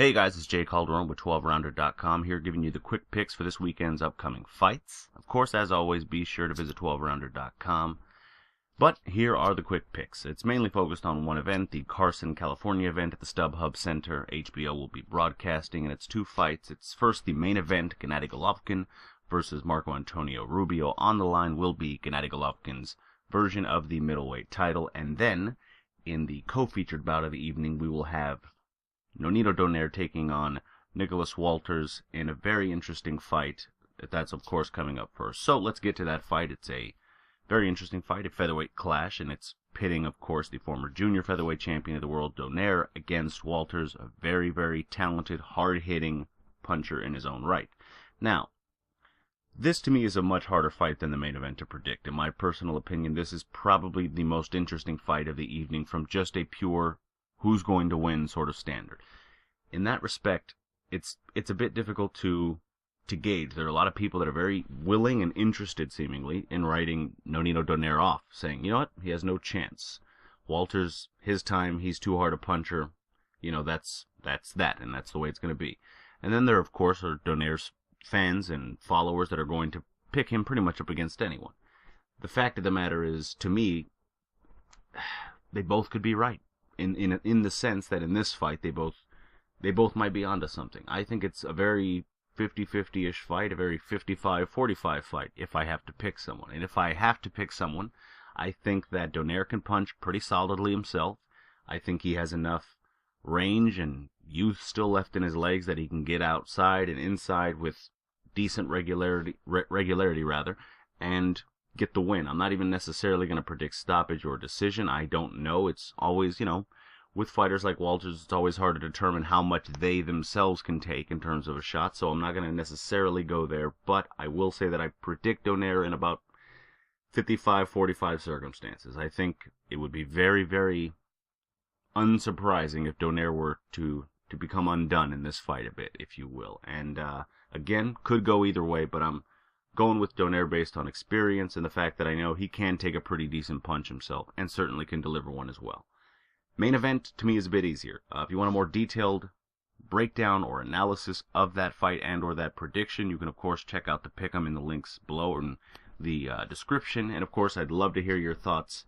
Hey guys, it's Jay Calderon with 12rounder.com here giving you the quick picks for this weekend's upcoming fights. Of course, as always, be sure to visit 12rounder.com. But here are the quick picks. It's mainly focused on one event, the Carson, California event at the StubHub Center. HBO will be broadcasting, and it's two fights. It's first the main event, Gennady Golovkin versus Marco Antonio Rubio. On the line will be Gennady Golovkin's version of the middleweight title. And then, in the co-featured bout of the evening, we will have Nonito Donaire taking on Nicholas Walters in a very interesting fight. That's, of course, coming up first. So let's get to that fight. It's a very interesting fight, a featherweight clash, and it's pitting, of course, the former junior featherweight champion of the world, Donaire, against Walters, a very, very talented, hard-hitting puncher in his own right. Now, this to me is a much harder fight than the main event to predict. In my personal opinion, this is probably the most interesting fight of the evening from just a pure who's going to win sort of standard. In that respect, it's a bit difficult to gauge. There are a lot of people that are very willing and interested, seemingly, in writing Nonito Donaire off, saying, you know what, he has no chance. Walters, his time, he's too hard a puncher. You know, that's that, and that's the way it's going to be. And then there, of course, are Donaire's fans and followers that are going to pick him pretty much up against anyone. The fact of the matter is, to me, they both could be right. In the sense that in this fight, they both might be onto something. I think it's a very 50-50-ish fight, a very 55-45 fight, if I have to pick someone. And if I have to pick someone, I think that Donaire can punch pretty solidly himself. I think he has enough range and youth still left in his legs that he can get outside and inside with decent regularity, and get the win. I'm not even necessarily going to predict stoppage or decision. I don't know. It's always, with fighters like Walters, it's always hard to determine how much they themselves can take in terms of a shot, so I'm not going to necessarily go there, but I will say that I predict Donaire in about 55-45 circumstances. I think it would be very, very unsurprising if Donaire were to become undone in this fight a bit, if you will. And, again, could go either way, but I'm going with Donaire based on experience and the fact that I know he can take a pretty decent punch himself and certainly can deliver one as well. Main event, to me, is a bit easier. If you want a more detailed breakdown or analysis of that fight and or that prediction, you can, of course, check out the pick'em in the links below or in the description. And, of course, I'd love to hear your thoughts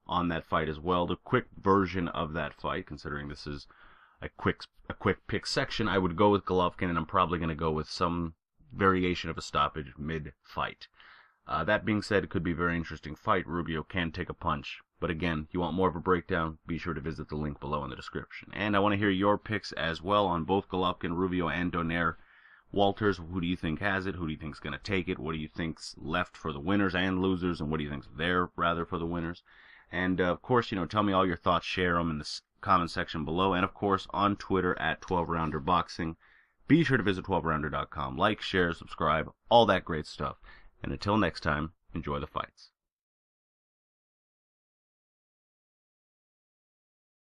on that fight as well. The quick version of that fight, considering this is a quick pick section, I would go with Golovkin, and I'm probably going to go with some variation of a stoppage mid-fight. That being said, it could be a very interesting fight. Rubio can take a punch. But again, if you want more of a breakdown, be sure to visit the link below in the description. And I want to hear your picks as well on both Golovkin, Rubio, and Donaire Walters. Who do you think has it? Who do you think is going to take it? What do you think's left for the winners and losers? And what do you think's there, rather, for the winners? And, of course, tell me all your thoughts. Share them in the comment section below. And, of course, on Twitter at 12rounder-boxing. Be sure to visit 12rounder.com. Like, share, subscribe, all that great stuff. And until next time, enjoy the fights.